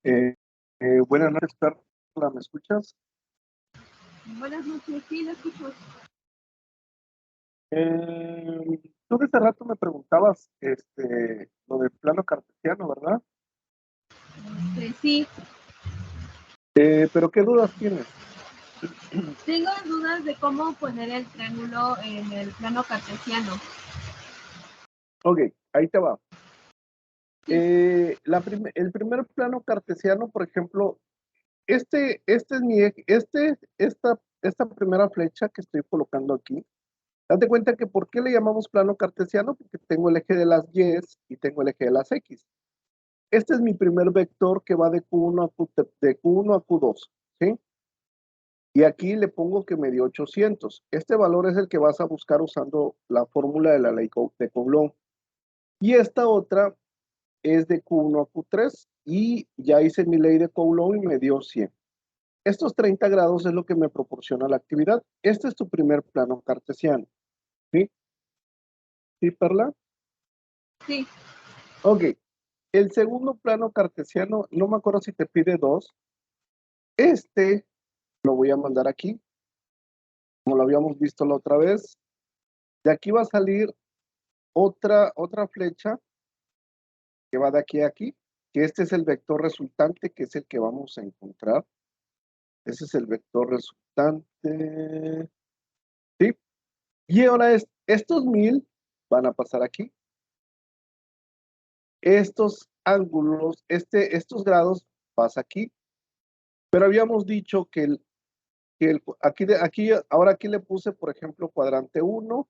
Eh, Buenas noches, Carla, ¿me escuchas? Buenas noches, sí, lo escucho. Tú desde rato me preguntabas lo del plano cartesiano, ¿verdad? Sí, Pero ¿qué dudas tienes? tengo dudas de cómo poner el triángulo en el plano cartesiano. Ok, ahí te va. Sí. El primer plano cartesiano, por ejemplo, este es mi eje, esta primera flecha que estoy colocando aquí. Date cuenta que ¿por qué le llamamos plano cartesiano? Porque tengo el eje de las y y tengo el eje de las x. Este es mi primer vector que va de Q1 a Q2, ¿sí? Y aquí le pongo que me dio 800. Este valor es el que vas a buscar usando la fórmula de la ley de Coulomb. Y esta otra es de Q1 a Q3 y ya hice mi ley de Coulomb y me dio 100. Estos 30 grados es lo que me proporciona la actividad. Este es tu primer plano cartesiano, ¿sí? ¿Sí, Perla? Sí. Ok. El segundo plano cartesiano, no me acuerdo si te pide dos. Lo voy a mandar aquí, como lo habíamos visto la otra vez. De aquí va a salir otra flecha que va de aquí a aquí, que este es el vector resultante, que es el que vamos a encontrar. Ese es el vector resultante. ¿Sí? Y ahora estos 1000 van a pasar aquí. Estos ángulos, estos grados pasa aquí. Pero habíamos dicho que ahora aquí le puse, por ejemplo, cuadrante 1.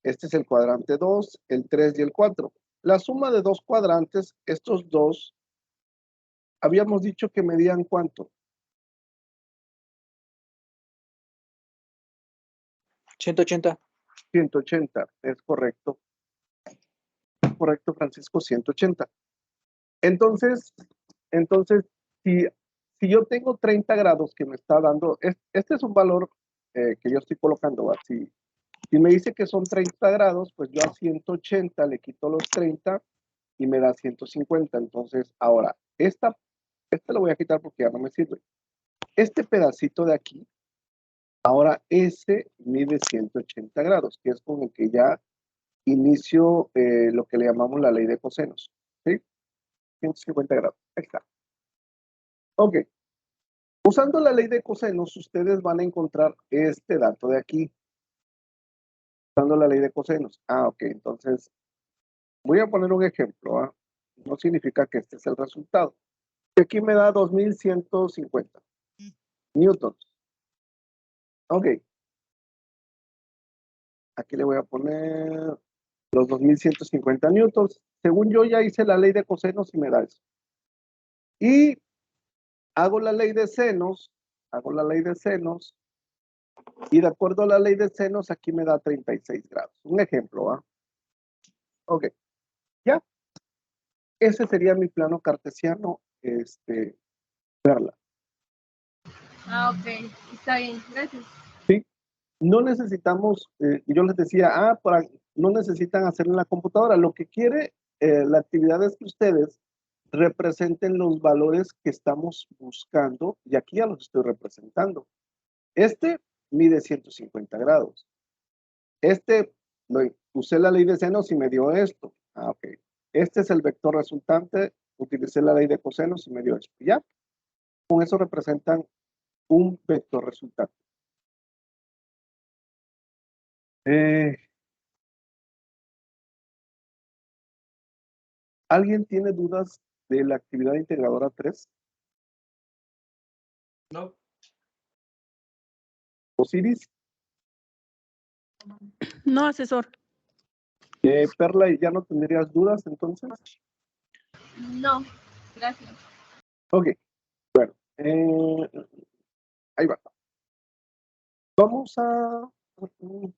Este es el cuadrante 2, el 3 y el 4. La suma de dos cuadrantes, estos dos, habíamos dicho que medían ¿cuánto? 180. 180, es correcto. Correcto, Francisco, 180. Entonces, si, si yo tengo 30 grados que me está dando, este es un valor que yo estoy colocando, ¿va? Si me dice que son 30 grados, pues yo a 180 le quito los 30 y me da 150. Entonces, ahora, esta la voy a quitar porque ya no me sirve. Este pedacito de aquí, ahora ese mide 180 grados, que es con el que ya inicio lo que le llamamos la ley de cosenos. ¿Sí? 150 grados. Ahí está. Ok. Usando la ley de cosenos, ustedes van a encontrar este dato de aquí. Usando la ley de cosenos. Ok. Entonces, voy a poner un ejemplo. ¿Ah? No significa que este es el resultado. Y aquí me da 2150 newtons. Ok. Aquí le voy a poner los 2150 newtons. Según yo ya hice la ley de cosenos y me da eso. Y hago la ley de senos, y de acuerdo a la ley de senos, aquí me da 36 grados. Un ejemplo, ¿ah? Ok, ya. Ese sería mi plano cartesiano, Perla. Ok, está bien, gracias. ¿Sí? No necesitamos, yo les decía, no necesitan hacerlo en la computadora. Lo que quiere la actividad es que ustedes representen los valores que estamos buscando, y aquí ya los estoy representando. Este mide 150 grados. Usé la ley de senos y me dio esto. Ok. Este es el vector resultante, utilicé la ley de cosenos y me dio esto. Ya, con eso representan un vector resultante. ¿Alguien tiene dudas de la actividad integradora 3? No. Osiris, No, asesor. Perla, ¿ya no tendrías dudas entonces? No, gracias. Ok, bueno, ahí va. Vamos a... Me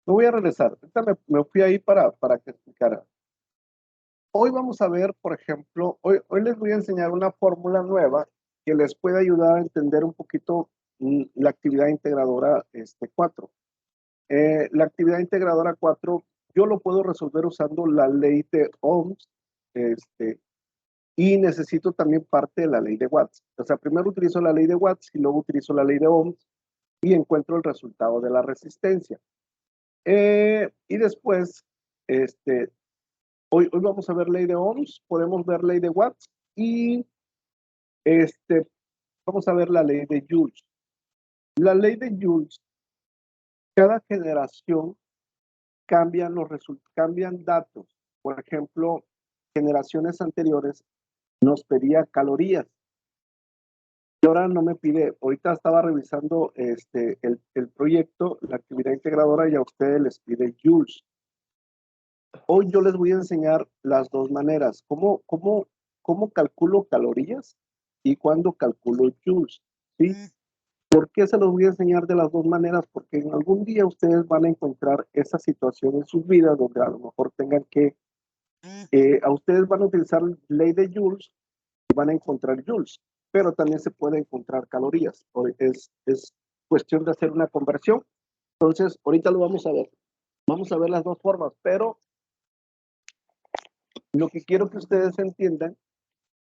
voy a regresar. Ahorita me fui ahí para que explicara. Hoy vamos a ver, por ejemplo, hoy les voy a enseñar una fórmula nueva que les puede ayudar a entender un poquito la actividad integradora 4. La actividad integradora 4, yo lo puedo resolver usando la ley de Ohms, y necesito también parte de la ley de Watts. O sea, primero utilizo la ley de Watts y luego utilizo la ley de Ohms y encuentro el resultado de la resistencia. Y después, hoy vamos a ver ley de Ohms, podemos ver ley de Watts y vamos a ver la ley de Joules. La ley de Joules, cada generación cambian datos. Por ejemplo, generaciones anteriores nos pedía calorías. Y ahora no me pide, ahorita estaba revisando el proyecto, la actividad integradora, y a ustedes les pide joules. Hoy yo les voy a enseñar las dos maneras, cómo calculo calorías y cuándo calculo joules, ¿sí? ¿Por qué se los voy a enseñar de las dos maneras? Porque en algún día ustedes van a encontrar esa situación en sus vidas donde a lo mejor tengan que, a ustedes van a utilizar ley de joules y van a encontrar joules, pero también se puede encontrar calorías. Es cuestión de hacer una conversión. Entonces, ahorita lo vamos a ver. Vamos a ver las dos formas, pero lo que quiero que ustedes entiendan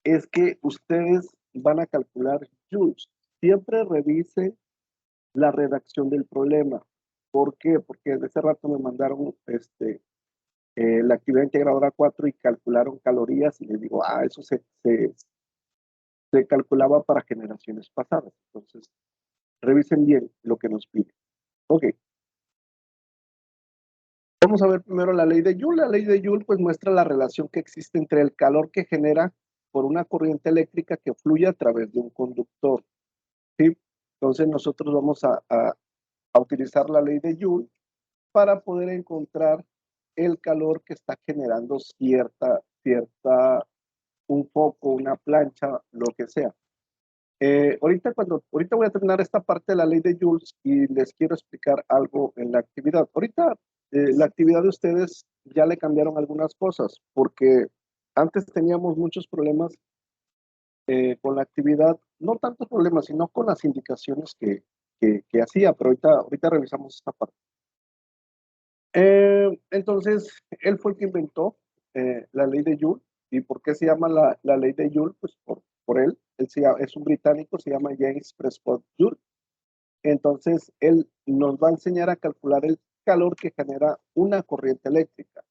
es que ustedes van a calcular joules. Siempre revise la redacción del problema. ¿Por qué? Porque de ese rato me mandaron la actividad integradora 4 y calcularon calorías y les digo, eso se calculaba para generaciones pasadas. Entonces, revisen bien lo que nos pide. Ok. Vamos a ver primero la ley de Joule. La ley de Joule pues muestra la relación que existe entre el calor que genera por una corriente eléctrica que fluye a través de un conductor. ¿Sí? Entonces nosotros vamos a utilizar la ley de Joule para poder encontrar el calor que está generando un foco, una plancha, lo que sea. Ahorita voy a terminar esta parte de la ley de Joules y les quiero explicar algo en la actividad. Ahorita la actividad de ustedes ya le cambiaron algunas cosas porque antes teníamos muchos problemas con la actividad, no tantos problemas, sino con las indicaciones que hacía, pero ahorita revisamos esta parte. Entonces, él fue el que inventó la ley de Joule. ¿Y por qué se llama la ley de Joule? Pues por él. Es un británico, se llama James Prescott Joule. Entonces, él nos va a enseñar a calcular el calor que genera una corriente eléctrica.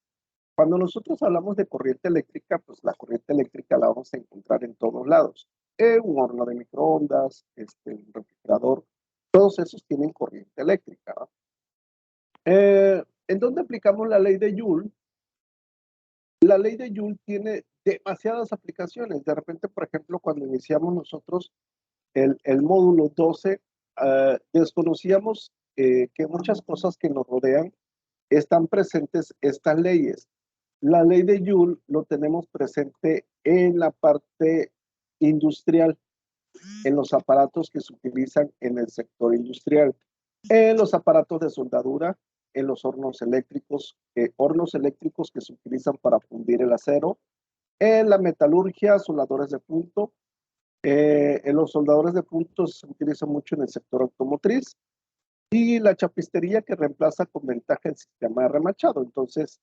Cuando nosotros hablamos de corriente eléctrica, pues la corriente eléctrica la vamos a encontrar en todos lados. Un horno de microondas, un refrigerador, todos esos tienen corriente eléctrica, ¿no? ¿En dónde aplicamos la ley de Joule? La ley de Joule tiene demasiadas aplicaciones. De repente, por ejemplo, cuando iniciamos nosotros el módulo 12, desconocíamos que muchas cosas que nos rodean están presentes estas leyes. La ley de Joule lo tenemos presente en la parte industrial, en los aparatos que se utilizan en el sector industrial, en los aparatos de soldadura, en los hornos eléctricos que se utilizan para fundir el acero, en la metalurgia, soldadores de punto, en los soldadores de punto se utiliza mucho en el sector automotriz, y la chapistería que reemplaza con ventaja el sistema de remachado. Entonces,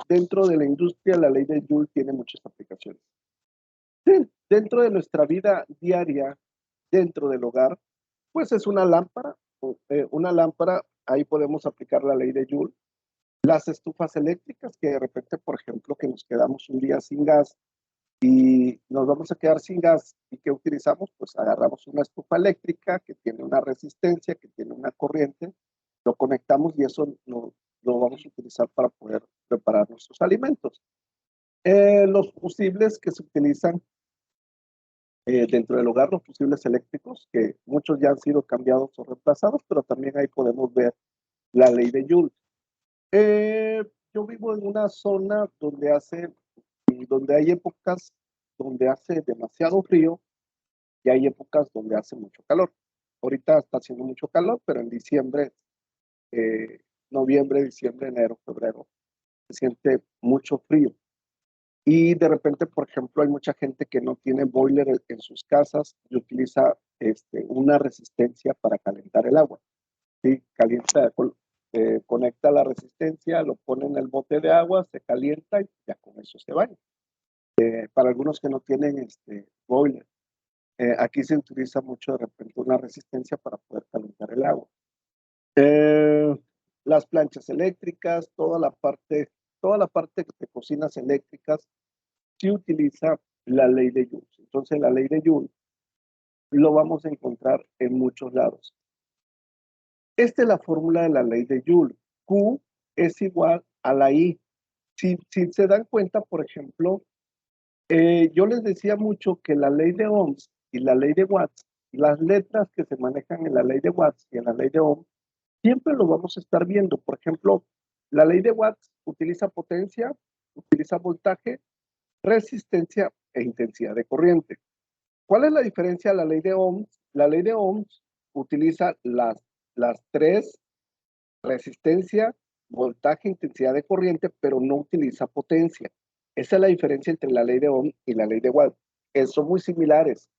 dentro de la industria, la ley de Joule tiene muchas aplicaciones. Dentro de nuestra vida diaria, dentro del hogar, pues es una lámpara. Ahí podemos aplicar la ley de Joule. Las estufas eléctricas, que de repente, por ejemplo, que nos quedamos un día sin gas y nos vamos a quedar sin gas, ¿y qué utilizamos? Pues agarramos una estufa eléctrica que tiene una resistencia, que tiene una corriente, lo conectamos y eso lo vamos a utilizar para poder preparar nuestros alimentos. Los fusibles que se utilizan dentro del hogar, los fusibles eléctricos, que muchos ya han sido cambiados o reemplazados, pero también ahí podemos ver la ley de Joule. Yo vivo en una zona donde hay épocas donde hace demasiado frío y hay épocas donde hace mucho calor. Ahorita está haciendo mucho calor, pero en diciembre, noviembre, diciembre, enero, febrero, se siente mucho frío. Y de repente, por ejemplo, hay mucha gente que no tiene boiler en sus casas y utiliza una resistencia para calentar el agua. ¿Sí? Conecta la resistencia, lo pone en el bote de agua, se calienta y ya con eso se baña. Para algunos que no tienen boiler, aquí se utiliza mucho de repente una resistencia para poder calentar el agua. Las planchas eléctricas, toda la parte de cocinas eléctricas, sí utiliza la ley de Joule. Entonces, la ley de Joule lo vamos a encontrar en muchos lados. Esta es la fórmula de la ley de Joule. Q es igual a la I. Si se dan cuenta, por ejemplo, yo les decía mucho que la ley de Ohms y la ley de Watts, las letras que se manejan en la ley de Watts y en la ley de Ohms, siempre lo vamos a estar viendo. Por ejemplo, la ley de Watts utiliza potencia, utiliza voltaje, resistencia e intensidad de corriente. ¿Cuál es la diferencia de la ley de Ohms? La ley de Ohms utiliza las tres: resistencia, voltaje, intensidad de corriente, pero no utiliza potencia. Esa es la diferencia entre la ley de Ohm y la ley de Watt. Son muy similares.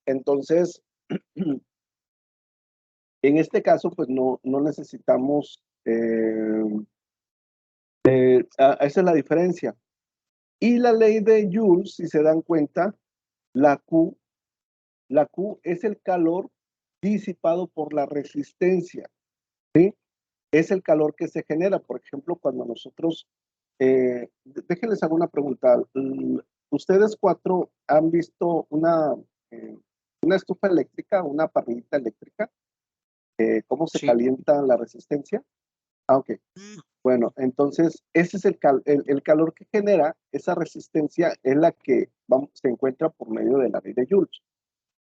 Entonces, en este caso, pues no necesitamos, esa es la diferencia. Y la ley de Joule, si se dan cuenta, la Q es el calor disipado por la resistencia, ¿sí? Es el calor que se genera. Por ejemplo, cuando nosotros, déjenles hacer una pregunta. ¿Ustedes cuatro han visto una estufa eléctrica, una parrillita eléctrica? ¿Cómo se Sí. calienta la resistencia? Ok. Bueno, entonces ese es el calor que genera esa resistencia, es la que se encuentra por medio de la ley de Joule.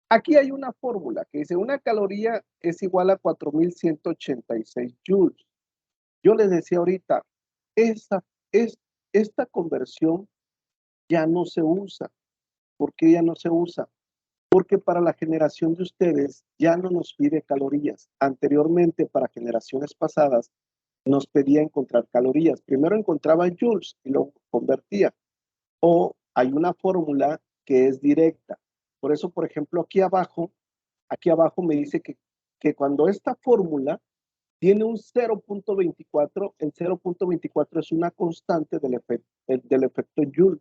Aquí hay una fórmula que dice: una caloría es igual a 4186 joules. Yo les decía ahorita, esta conversión ya no se usa. ¿Por qué ya no se usa? Porque para la generación de ustedes ya no nos pide calorías. Anteriormente, para generaciones pasadas, nos pedía encontrar calorías. Primero encontraba joules y luego convertía. O hay una fórmula que es directa. Por eso, por ejemplo, aquí abajo me dice que cuando esta fórmula tiene un 0.24, el 0.24 es una constante del efecto Joule.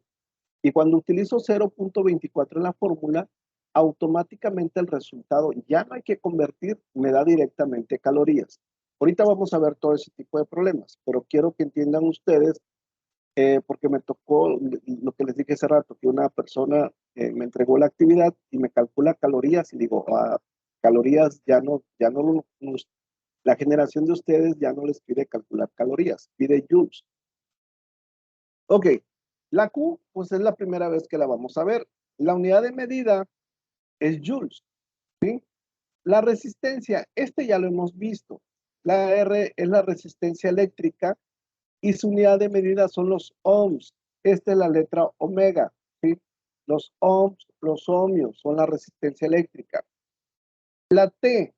Y cuando utilizo 0.24 en la fórmula, automáticamente el resultado, ya no hay que convertir, me da directamente calorías. Ahorita vamos a ver todo ese tipo de problemas, pero quiero que entiendan ustedes, porque me tocó lo que les dije hace rato, que una persona me entregó la actividad y me calcula calorías y digo, calorías la generación de ustedes ya no les pide calcular calorías, pide joules. Ok, la Q, pues es la primera vez que la vamos a ver. La unidad de medida es joules, ¿sí? La resistencia, ya lo hemos visto. La R es la resistencia eléctrica y su unidad de medida son los ohms. Esta es la letra omega, ¿sí? Los ohms, los ohmios son la resistencia eléctrica. La T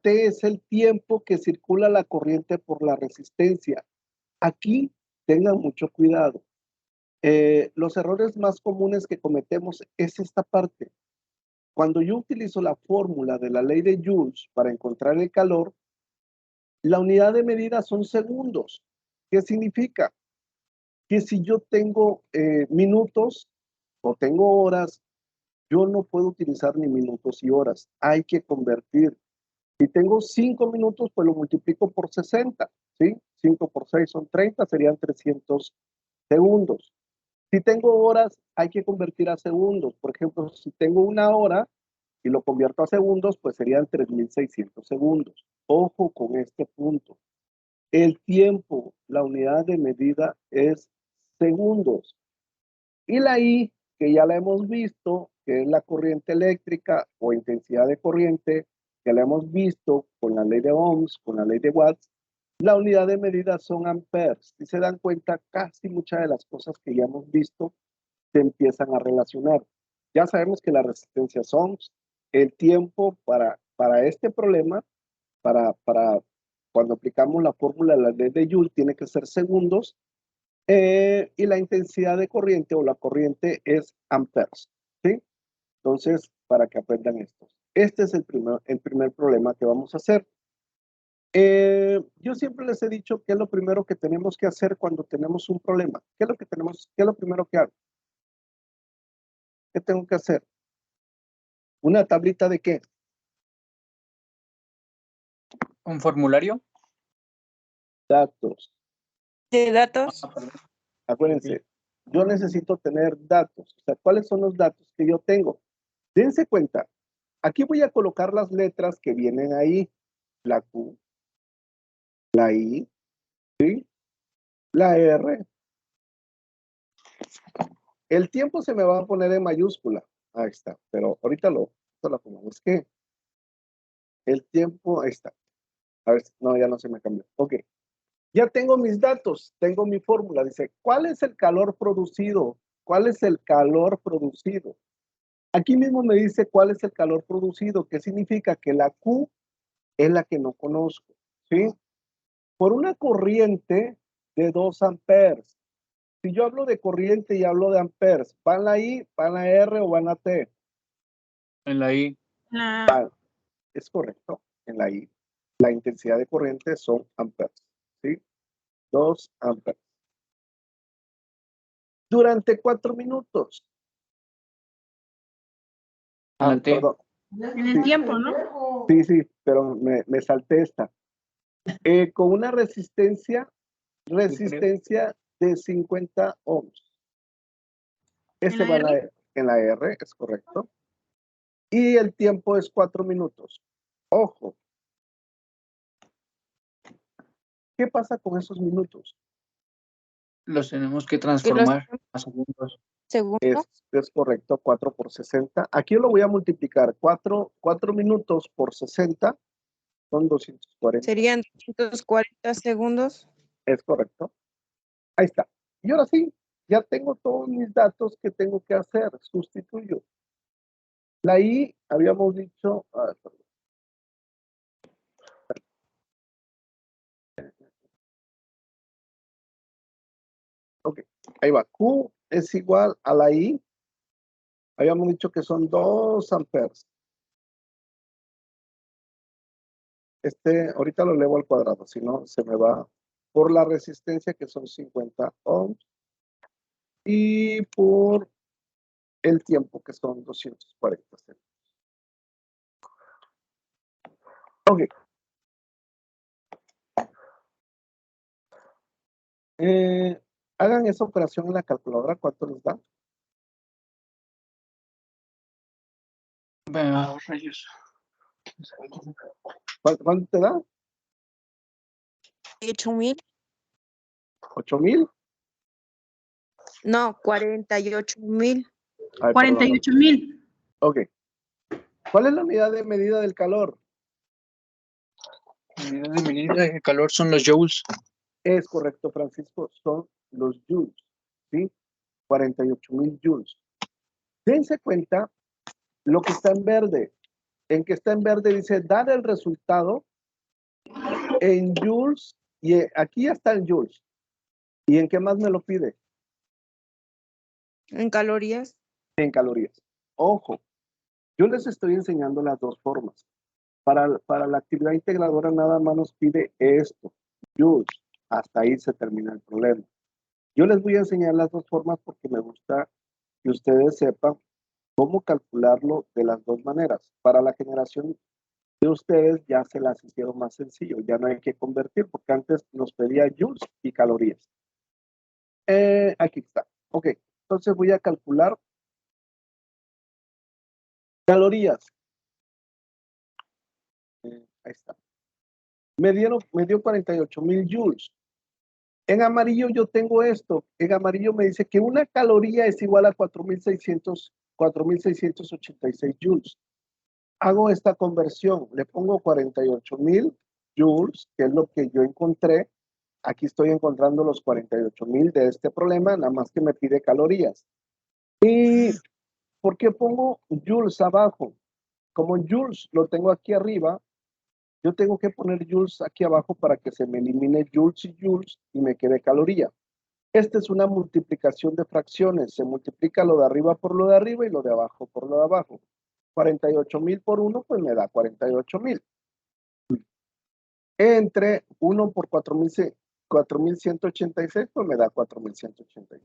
es el tiempo que circula la corriente por la resistencia. Aquí tengan mucho cuidado. Los errores más comunes que cometemos es esta parte. Cuando yo utilizo la fórmula de la ley de Joules para encontrar el calor, la unidad de medida son segundos. ¿Qué significa? Que si yo tengo minutos o tengo horas, yo no puedo utilizar ni minutos y horas. Hay que convertir. Si tengo 5 minutos, pues lo multiplico por 60, ¿sí? 5 por 6 son 30, serían 300 segundos. Si tengo horas, hay que convertir a segundos. Por ejemplo, si tengo una hora y lo convierto a segundos, pues serían 3600 segundos. Ojo con este punto. El tiempo, la unidad de medida es segundos. Y la I, que ya la hemos visto, que es la corriente eléctrica o intensidad de corriente, que la hemos visto con la ley de Ohms, con la ley de Watts, la unidad de medida son amperes. Si se dan cuenta, casi muchas de las cosas que ya hemos visto se empiezan a relacionar. Ya sabemos que la resistencia es ohms, el tiempo para este problema, para cuando aplicamos la fórmula de la ley de Joule, tiene que ser segundos, y la intensidad de corriente o la corriente es amperes, ¿sí? Entonces, para que aprendan esto. Este es el primer problema que vamos a hacer. Yo siempre les he dicho que es lo primero que tenemos que hacer cuando tenemos un problema. ¿Qué es lo primero que hago? ¿Qué tengo que hacer? ¿Una tablita de qué? ¿Un formulario? Datos. ¿De datos? Perdón. Acuérdense, yo necesito tener datos. O sea, ¿cuáles son los datos que yo tengo? Dense cuenta, aquí voy a colocar las letras que vienen ahí. La Q, la I, ¿sí? La R. El tiempo se me va a poner en mayúscula. Ahí está, pero ahorita lo pongo. Es que el tiempo, ahí está. A ver, no, ya no se me cambió. Ok. Ya tengo mis datos, tengo mi fórmula. Dice, ¿cuál es el calor producido? ¿Cuál es el calor producido? Aquí mismo me dice cuál es el calor producido, que significa que la Q es la que no conozco, ¿sí? Por una corriente de 2 amperes. Si yo hablo de corriente y hablo de amperes, ¿van la I, van la R o van la T? En la I. Es correcto, en la I. La intensidad de corriente son amperes, ¿sí? 2 amperes. Durante 4 minutos. En la T. Perdón. En el tiempo, ¿no? Sí, pero me salté esta. Con una resistencia de 50 ohms. Este va en la R, es correcto. Y el tiempo es 4 minutos. Ojo. ¿Qué pasa con esos minutos? Los tenemos que transformar a segundos. ¿Segundos? Es correcto, 4 por 60. Aquí lo voy a multiplicar. 4 minutos por 60 son 240. ¿Serían 240 segundos? Es correcto. Ahí está. Y ahora sí, ya tengo todos mis datos que tengo que hacer. Sustituyo. La I, habíamos dicho... perdón. Ok, ahí va. Q es igual a la I. Habíamos dicho que son 2 amperes. Ahorita lo elevo al cuadrado, si no se me va por la resistencia que son 50 ohms y por el tiempo que son 240 segundos. Ok. Hagan esa operación en la calculadora, ¿cuánto les da? Rayos. ¿Cuánto te da? 8,000. ¿8,000? No, 48,000. 48,000. Ok. ¿Cuál es la unidad de medida del calor? La unidad de medida de calor son los joules. Es correcto, Francisco, son los joules, ¿sí? 48,000 joules. Dense cuenta lo que está en verde. En que está en verde dice dar el resultado en joules y aquí está en joules. ¿Y en qué más me lo pide? ¿En calorías? En calorías. Ojo, yo les estoy enseñando las dos formas. Para la actividad integradora nada más nos pide esto, joules. Hasta ahí se termina el problema. Yo les voy a enseñar las dos formas porque me gusta que ustedes sepan cómo calcularlo de las dos maneras. Para la generación de ustedes ya se las hicieron más sencillo, ya no hay que convertir porque antes nos pedía joules y calorías. Aquí está. Ok, entonces voy a calcular calorías. Ahí está. Me dio 48,000 joules. En amarillo yo tengo esto. En amarillo me dice que una caloría es igual a 4,686 joules. Hago esta conversión, le pongo 48,000 joules, que es lo que yo encontré. Aquí estoy encontrando los 48,000 de este problema, nada más que me pide calorías. ¿Y por qué pongo joules abajo? Como joules lo tengo aquí arriba, yo tengo que poner joules aquí abajo para que se me elimine joules y joules y me quede caloría. Esta es una multiplicación de fracciones. Se multiplica lo de arriba por lo de arriba y lo de abajo por lo de abajo. 48,000 por 1, pues me da 48,000. entre 1 por 4,186, pues me da 4,186.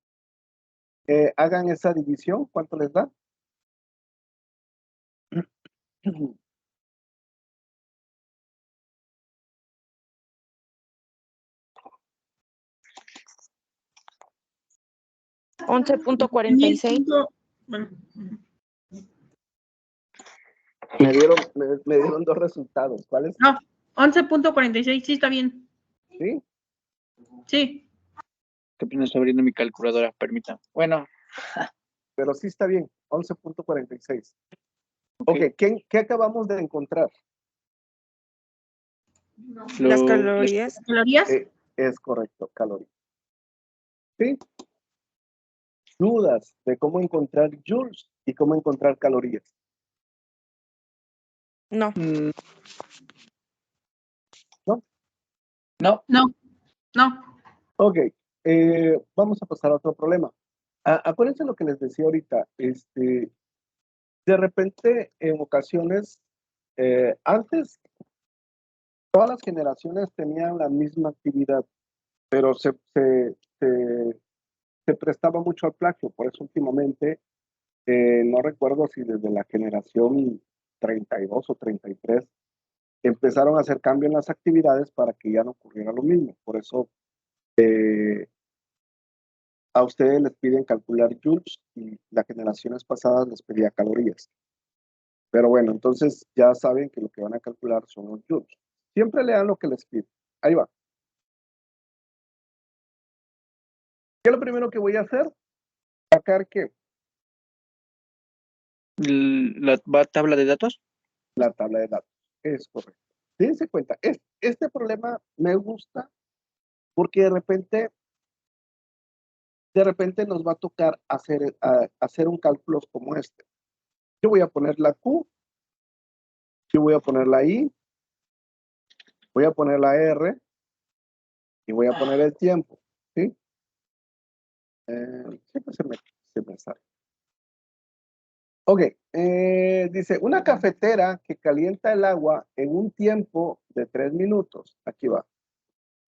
Hagan esa división, ¿cuánto les da? 11.46. Bueno, Me dieron dos resultados. ¿Cuáles? no, 11.46, sí está bien. ¿Sí? Sí. Que apenas estoy abriendo mi calculadora, permítame. Bueno. Pero sí está bien, 11.46. Ok. Ok, ¿qué acabamos de encontrar? Las calorías. ¿Calorías? Es correcto, calorías. ¿Sí? Dudas de cómo encontrar joules y cómo encontrar calorías. No. ¿No? No. No, no. Ok, vamos a pasar a otro problema. Acuérdense lo que les decía ahorita. De repente, en ocasiones, antes, todas las generaciones tenían la misma actividad, pero se prestaba mucho al plagio. Por eso últimamente, no recuerdo si desde la generación 32 o 33, empezaron a hacer cambio en las actividades para que ya no ocurriera lo mismo. Por eso a ustedes les piden calcular joules y las generaciones pasadas les pedía calorías. Pero bueno, entonces ya saben que lo que van a calcular son los joules. Siempre lean lo que les piden. Ahí va. ¿Qué es lo primero que voy a hacer? Sacar ¿qué? ¿La tabla de datos? La tabla de datos. Es correcto. Dense cuenta, este problema me gusta porque de repente nos va a tocar hacer un cálculo como este. Yo voy a poner la Q, yo voy a poner la I, voy a poner la R y voy a poner el tiempo, ¿sí? Siempre se me sale. Ok, dice, una cafetera que calienta el agua en un tiempo de 3 minutos. Aquí va.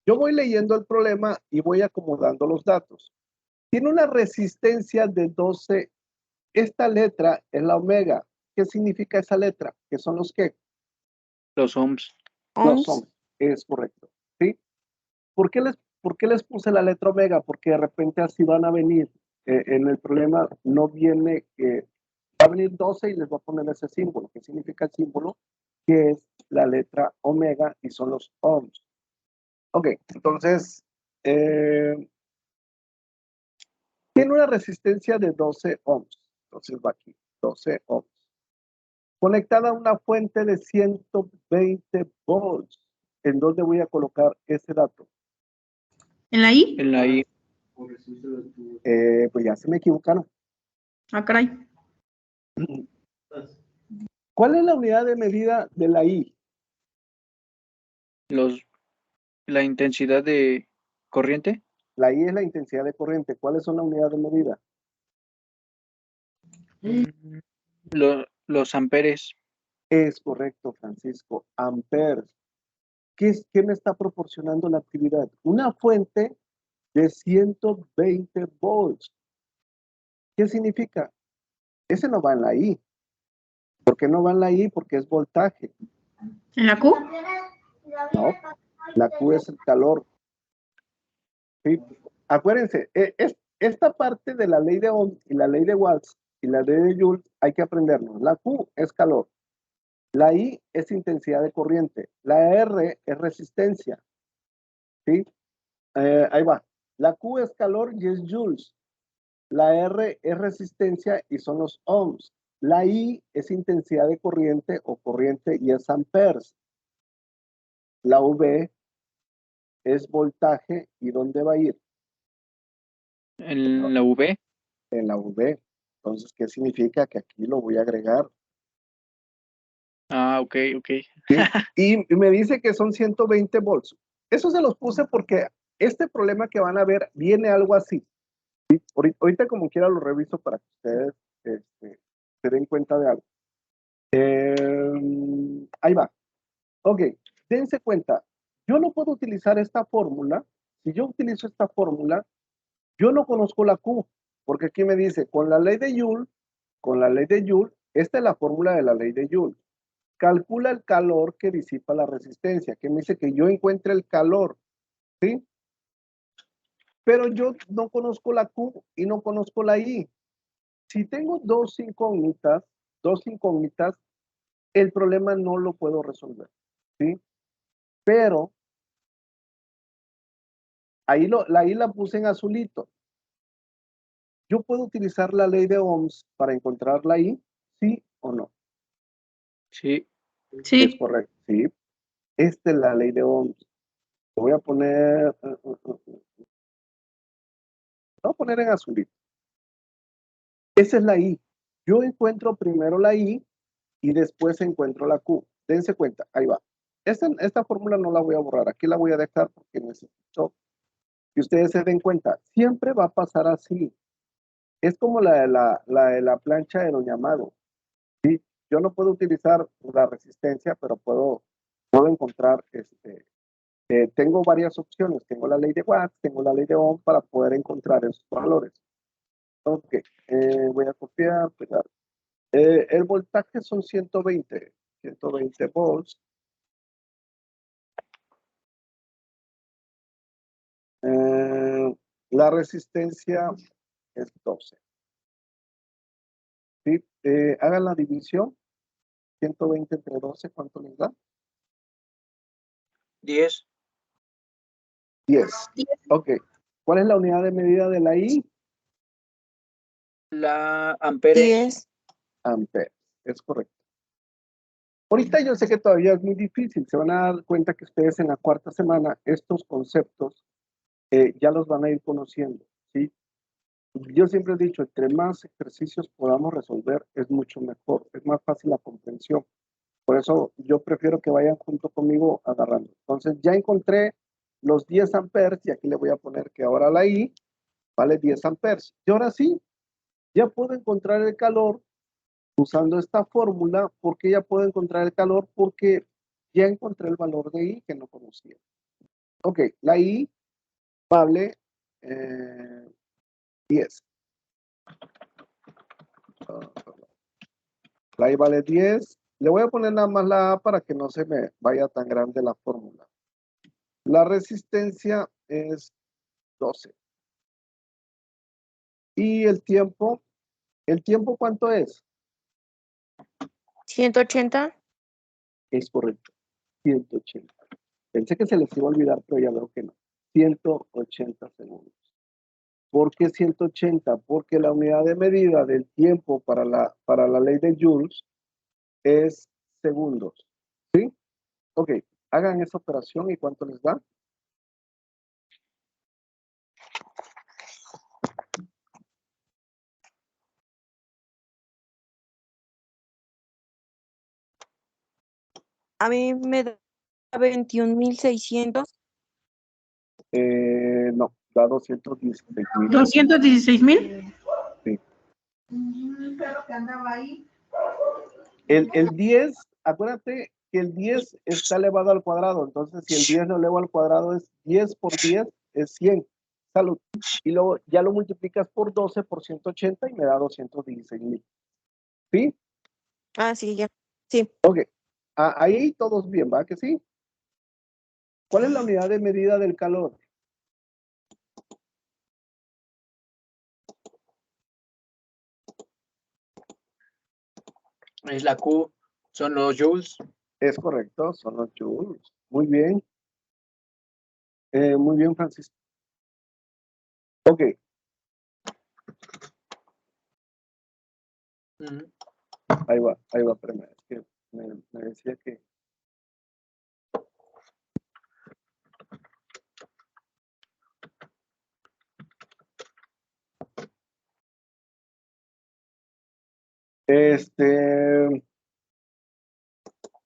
Yo voy leyendo el problema y voy acomodando los datos. Tiene una resistencia de 12. Esta letra es la omega. ¿Qué significa esa letra? ¿Qué son los qué? Los ohms. Los Ohms. ohms. Es correcto. ¿Sí? ¿Por qué les puse la letra omega? Porque de repente así van a venir. En el problema no viene, va a venir 12 y les voy a poner ese símbolo. ¿Qué significa el símbolo? Que es la letra omega y son los ohms. Ok, entonces, tiene una resistencia de 12 ohms. Entonces va aquí, 12 ohms. Conectada a una fuente de 120 volts. ¿En dónde voy a colocar ese dato? ¿En la I? En la I. Pues ya se me equivocaron. Ah, caray. ¿Cuál es la unidad de medida de la I? La intensidad de corriente. La I es la intensidad de corriente. ¿Cuáles son las unidades de medida? Los amperes. Es correcto, Francisco. Amperes. ¿Qué me está proporcionando la actividad? Una fuente de 120 volts. ¿Qué significa? Ese no va en la I. ¿Por qué no va en la I? Porque es voltaje. ¿En la Q? No, la Q es el calor. ¿Sí? Acuérdense, esta parte de la ley de Ohm y la ley de Watts y la ley de Joule hay que aprendernos. La Q es calor. La I es intensidad de corriente. La R es resistencia. ¿Sí? Ahí va. La Q es calor y es joules. La R es resistencia y son los ohms. La I es intensidad de corriente o corriente y es amperes. La V es voltaje y ¿dónde va a ir? En la V. En la V. Entonces, ¿qué significa? Que aquí lo voy a agregar. Ah, ok. ¿Sí? Y me dice que son 120 volts. Eso se los puse porque este problema que van a ver viene algo así. ¿Sí? Ahorita como quiera lo reviso para que ustedes se den cuenta de algo. Ahí va. Ok, dense cuenta. yo no puedo utilizar esta fórmula. Si yo utilizo esta fórmula, yo no conozco la Q, porque aquí me dice, con la ley de Joule, esta es la fórmula de la ley de Joule. Calcula el calor que disipa la resistencia, que me dice que yo encuentre el calor, ¿sí? Pero yo no conozco la Q y no conozco la I. Si tengo dos incógnitas, el problema no lo puedo resolver, ¿sí? Pero ahí la I la puse en azulito. ¿Yo puedo utilizar la ley de Ohms para encontrar la I? ¿Sí o no? Sí. Sí. Es correcto, sí. Esta es la ley de Ohms. Voy a poner, voy a poner en azulito. Esa es la I. Yo encuentro primero la I y después encuentro la Q. Dense cuenta, ahí va. Esta fórmula no la voy a borrar, aquí la voy a dejar porque necesito que ustedes se den cuenta. Siempre va a pasar así. Es como la de la plancha de Doña Amado. ¿Sí? Yo no puedo utilizar la resistencia, pero puedo encontrar, tengo varias opciones. Tengo la ley de Watts, tengo la ley de Ohm para poder encontrar esos valores. Ok, voy a copiar, pegar. El voltaje son 120 volts. La resistencia es 12. ¿Sí? Hagan la división. 120 entre 12, ¿cuánto les da? 10. 10. Ok. ¿Cuál es la unidad de medida de la I? La amperes. 10. Amperes. Es correcto. Ahorita yo sé que todavía es muy difícil. Se van a dar cuenta que ustedes en la cuarta semana estos conceptos ya los van a ir conociendo, ¿sí? Yo siempre he dicho, entre más ejercicios podamos resolver, es mucho mejor, es más fácil la comprensión. Por eso yo prefiero que vayan junto conmigo agarrando. Entonces ya encontré los 10 amperes y aquí le voy a poner que ahora la I vale 10 amperes. Y ahora sí, ya puedo encontrar el calor usando esta fórmula. ¿Por qué ya puedo encontrar el calor? Porque ya encontré el valor de I que no conocía. Ok, la I vale 10. La I vale 10. Le voy a poner nada más la A para que no se me vaya tan grande la fórmula. La resistencia es 12. Y el tiempo ¿cuánto es? 180. Es correcto, 180. Pensé que se les iba a olvidar, pero ya veo que no. 180 segundos. ¿Por qué 180? Porque la unidad de medida del tiempo para la ley de Joules es segundos. ¿Sí? Ok, hagan esa operación y ¿cuánto les da? A mí me da 21,600. No, da 216,000. 216,000. Sí. Pero que andaba ahí. El 10, acuérdate que el 10 está elevado al cuadrado. Entonces, si el 10 lo elevo al cuadrado, es 10 por 10, es 100. Salud. Y luego ya lo multiplicas por 12 por 180 y me da 216,000. ¿Sí? Ah, sí, ya. Sí. Ok. Ahí todos bien, ¿va? Que sí. ¿Cuál es la unidad de medida del calor? Es la Q. Son los joules. Es correcto, son los joules. Muy bien. Muy bien, Francisco. Ok. Ahí va, primero. Es que me decía que...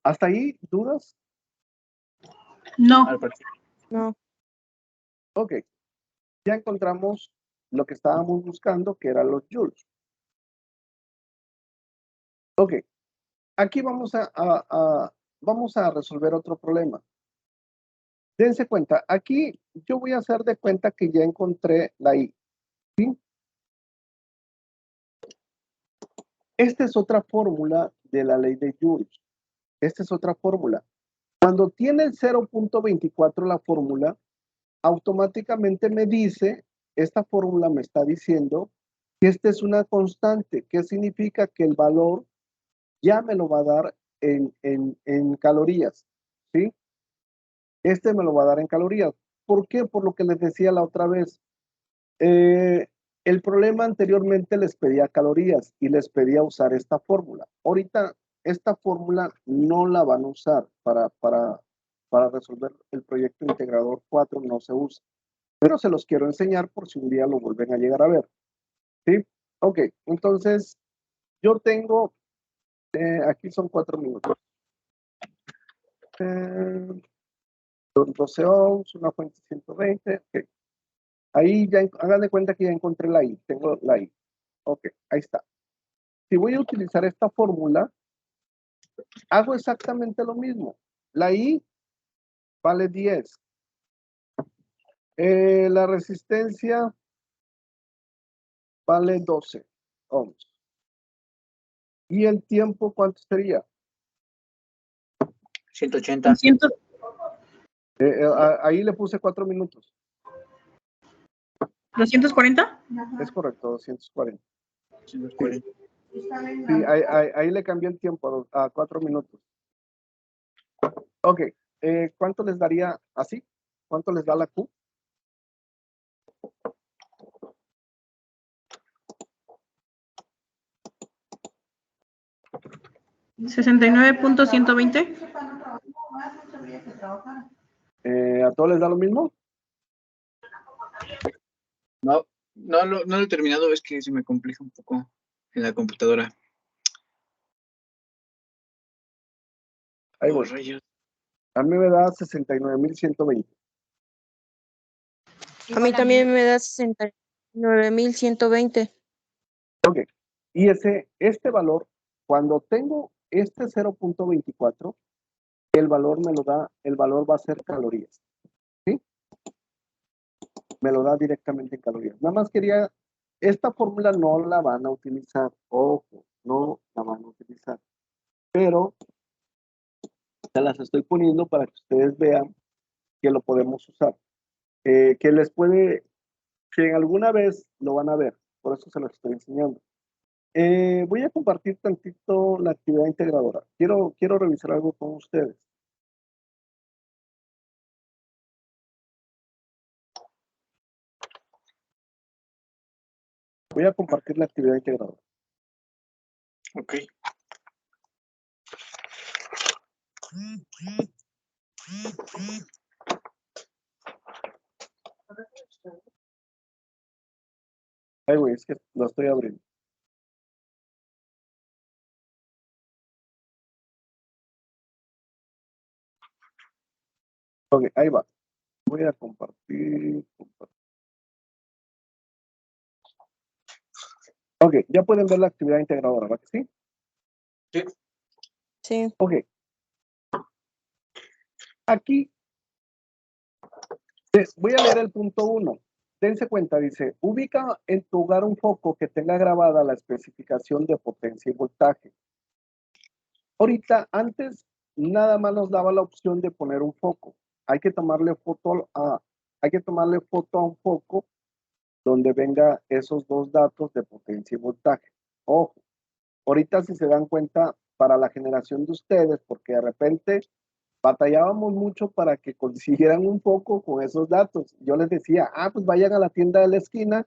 ¿Hasta ahí dudas? No. No. Ok. Ya encontramos lo que estábamos buscando, que eran los joules. Ok. Aquí vamos a resolver otro problema. dense cuenta, aquí yo voy a hacer de cuenta que ya encontré la I. ¿Sí? Esta es otra fórmula de la ley de Joule. Esta es otra fórmula. Cuando tiene el 0.24 la fórmula, automáticamente me dice, esta fórmula me está diciendo que esta es una constante, que significa que el valor ya me lo va a dar en calorías, ¿sí? Este me lo va a dar en calorías. ¿Por qué? Por lo que les decía la otra vez. El problema anteriormente les pedía calorías y les pedía usar esta fórmula. Ahorita esta fórmula no la van a usar para resolver el proyecto integrador 4, no se usa. Pero se los quiero enseñar por si un día lo vuelven a llegar a ver. ¿Sí? Ok, entonces yo tengo, aquí son 4 minutos. Son 12 ohms, una fuente 120. Okay. Ahí ya, hagan de cuenta que ya encontré la I, tengo la I. Ok, ahí está. Si voy a utilizar esta fórmula, hago exactamente lo mismo. La I vale 10. La resistencia vale 12 ohms. ¿Y el tiempo cuánto sería? 180. 200. Ahí le puse 4 minutos. 240. Es correcto, 240. 140. Sí, ahí le cambié el tiempo a 4 minutos. Ok, ¿cuánto les daría así? ¿Cuánto les da la Q? 69.120. ¿A todos les da lo mismo? No lo he terminado, es que se me complica un poco en la computadora. Ahí voy. Rayos. A mí me da 69.120. A mí también me da 69.120. Ok. Y este valor, cuando tengo este 0.24, el valor me lo da, el valor va a ser calorías. ¿Sí? Me lo da directamente en calorías. Nada más quería, esta fórmula no la van a utilizar. Ojo, no la van a utilizar. Pero se las estoy poniendo para que ustedes vean que lo podemos usar. Que les puede, que en alguna vez lo van a ver. Por eso se los estoy enseñando. Voy a compartir tantito la actividad integradora. Quiero revisar algo con ustedes. Voy a compartir la actividad integradora. Ok. Ay, güey, es que lo estoy abriendo. Ok, ahí va. Voy a compartir. Ok, ya pueden ver la actividad integradora, ¿verdad que sí? Sí. Sí. Ok. Aquí voy a leer el punto 1. Dense cuenta, dice, ubica en tu hogar un foco que tenga grabada la especificación de potencia y voltaje. Ahorita, antes, nada más nos daba la opción de poner un foco. Hay que tomarle foto a un foco donde venga esos dos datos de potencia y voltaje. Ojo, ahorita si se dan cuenta, para la generación de ustedes, porque de repente batallábamos mucho para que consiguieran un foco con esos datos. Yo les decía, pues vayan a la tienda de la esquina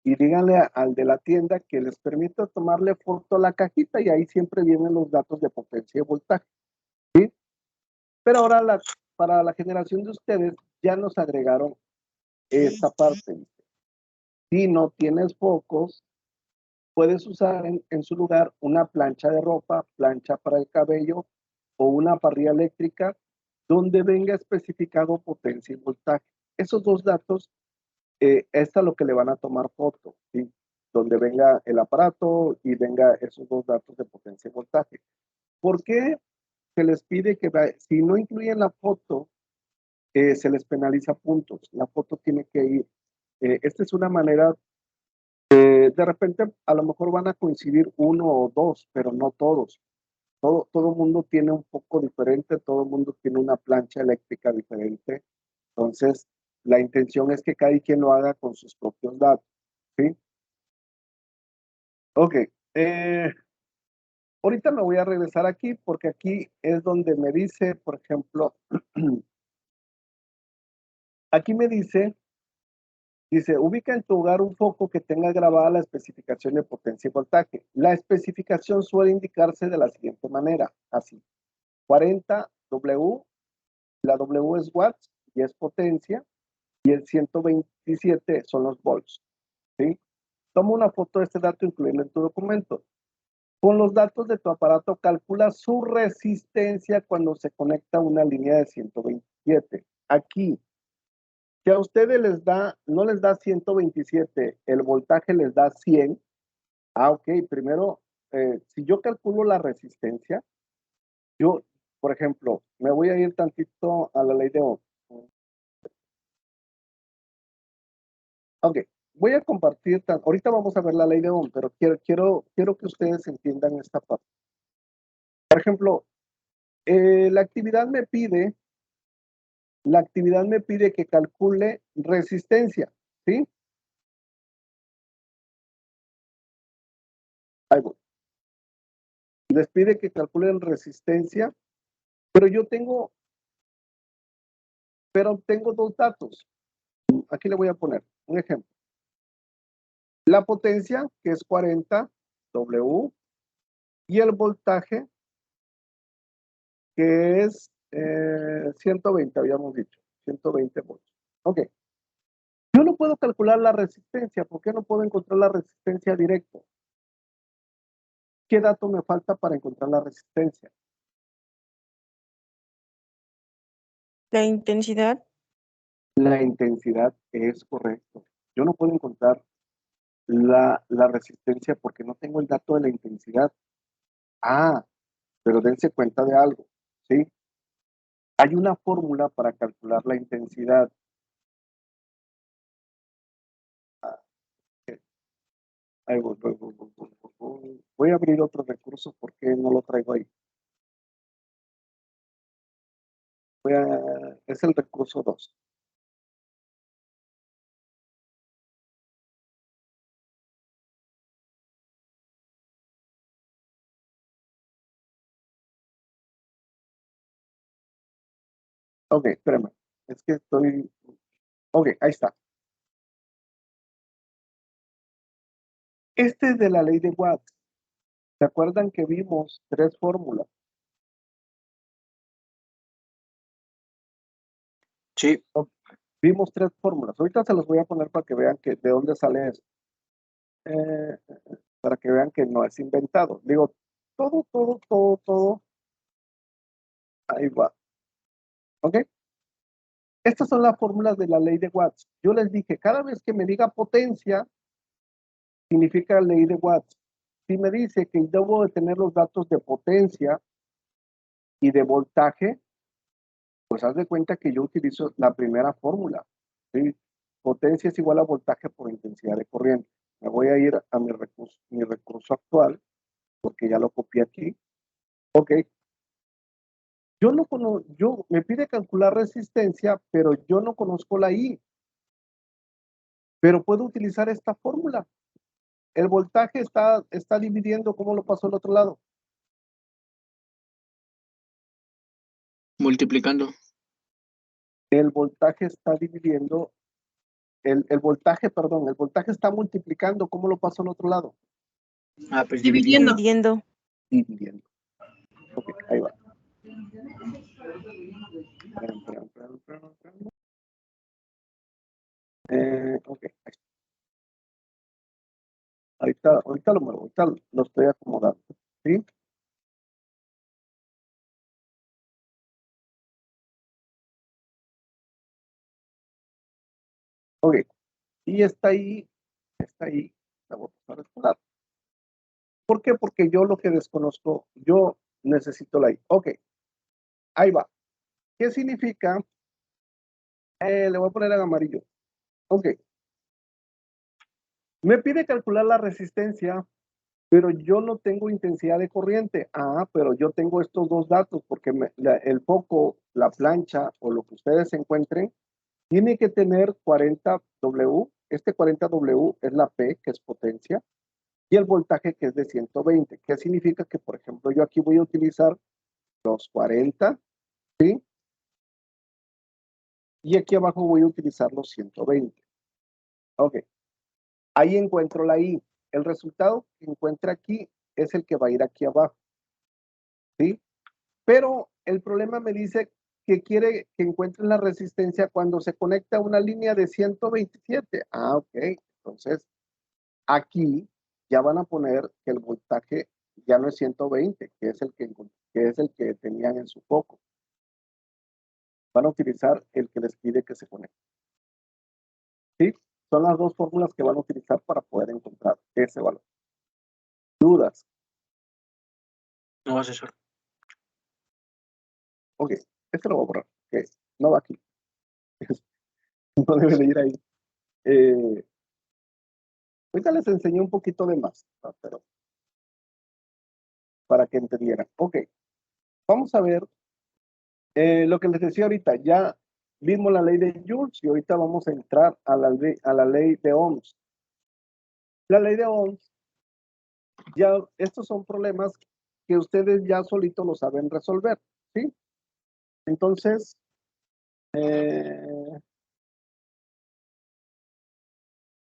y díganle al de la tienda que les permita tomarle foto a la cajita y ahí siempre vienen los datos de potencia y voltaje. ¿Sí? Pero ahora para la generación de ustedes ya nos agregaron esta parte. Si no tienes focos, puedes usar en su lugar una plancha de ropa, plancha para el cabello o una parrilla eléctrica donde venga especificado potencia y voltaje. Esos dos datos, esta es lo que le van a tomar foto, ¿sí? Donde venga el aparato y venga esos dos datos de potencia y voltaje. ¿Por qué se les pide que si no incluyen la foto se les penaliza puntos. La foto tiene que ir. Esta es una manera, de repente a lo mejor van a coincidir uno o dos, pero no todos. Todo mundo tiene un poco diferente, todo mundo tiene una plancha eléctrica diferente. Entonces, la intención es que cada quien lo haga con sus propios datos, ¿sí? Ok. Ahorita me voy a regresar aquí porque aquí es donde me dice, por ejemplo, aquí me dice, ubica en tu hogar un foco que tenga grabada la especificación de potencia y voltaje. La especificación suele indicarse de la siguiente manera, así. 40 W, la W es watts y es potencia, y el 127 son los volts, ¿sí? Toma una foto de este dato, incluirlo en tu documento. Con los datos de tu aparato, calcula su resistencia cuando se conecta a una línea de 127. Aquí, si a ustedes no les da 127, el voltaje les da 100. Ok, primero, si yo calculo la resistencia, yo, por ejemplo, me voy a ir tantito a la ley de Ohm. Ok, voy a compartir, ahorita vamos a ver la ley de Ohm, pero quiero que ustedes entiendan esta parte. Por ejemplo, la actividad me pide que calcule resistencia, ¿sí? Ahí voy. Les pide que calculen resistencia, pero tengo dos datos. Aquí le voy a poner un ejemplo. La potencia, que es 40 W, y el voltaje, que es 120, habíamos dicho, 120 volts. Ok. Yo no puedo calcular la resistencia. ¿Por qué no puedo encontrar la resistencia directo? ¿Qué dato me falta para encontrar la resistencia? La intensidad. La intensidad es correcto. Yo no puedo encontrar la resistencia porque no tengo el dato de la intensidad. Ah, pero dense cuenta de algo, ¿sí? Hay una fórmula para calcular la intensidad. Ahí voy a abrir otro recurso porque no lo traigo ahí. Es el recurso 2. Ok, espérame. Es que estoy... Ok, ahí está. Este es de la ley de Watts. ¿Se acuerdan que vimos 3 fórmulas? Sí. Vimos 3 fórmulas. Ahorita se los voy a poner para que vean de dónde sale eso. Para que vean que no es inventado. Digo, todo. Ahí va. ¿Ok? Estas son las fórmulas de la ley de Watts. Yo les dije, cada vez que me diga potencia, significa ley de Watts. Si me dice que debo de tener los datos de potencia y de voltaje, pues haz de cuenta que yo utilizo la primera fórmula, ¿sí? Potencia es igual a voltaje por intensidad de corriente. Me voy a ir a mi recurso actual, porque ya lo copié aquí. Ok. Me pide calcular resistencia, pero yo no conozco la I. Pero puedo utilizar esta fórmula. El voltaje está dividiendo, ¿cómo lo pasó al otro lado? Multiplicando. El voltaje está dividiendo, el voltaje está multiplicando, ¿cómo lo pasó al otro lado? Ah, pues Dividiendo. Dividiendo. Dividiendo. Ok, ahí va. Ok, ahorita lo muevo, ahorita lo estoy acomodando, ¿sí? Ok, y está ahí, la voy a pasar a este lado. ¿Por qué? Porque yo lo que desconozco, yo necesito la I. Ok, ahí va. ¿Qué significa Le voy a poner en amarillo. Ok. Me pide calcular la resistencia, pero yo no tengo intensidad de corriente. Ah, pero yo tengo estos dos datos porque el foco, la plancha o lo que ustedes encuentren, tiene que tener 40 W. Este 40 W es la P, que es potencia, y el voltaje, que es de 120. ¿Qué significa? Que, por ejemplo, yo aquí voy a utilizar los 40, ¿sí? Y aquí abajo voy a utilizar los 120. Ok. Ahí encuentro la I. El resultado que encuentre aquí es el que va a ir aquí abajo, ¿sí? Pero el problema me dice que quiere que encuentre la resistencia cuando se conecta a una línea de 127. Ah, ok. Entonces, aquí ya van a poner que el voltaje ya no es 120, que es el que tenían en su foco. Van a utilizar el que les pide que se conecte. ¿Sí? Son las dos fórmulas que van a utilizar para poder encontrar ese valor. ¿Dudas? No, asesor. Ok, este lo voy a borrar. Okay. No va aquí. No debe de ir ahí. Ahorita les enseñé un poquito de más, ¿no? Pero para que entendieran. Ok, vamos a ver lo que les decía ahorita. Ya vimos la ley de Joules y ahorita vamos a entrar a la ley de Ohms. La ley de Ohms, ya estos son problemas que ustedes ya solitos lo saben resolver, ¿sí? Entonces,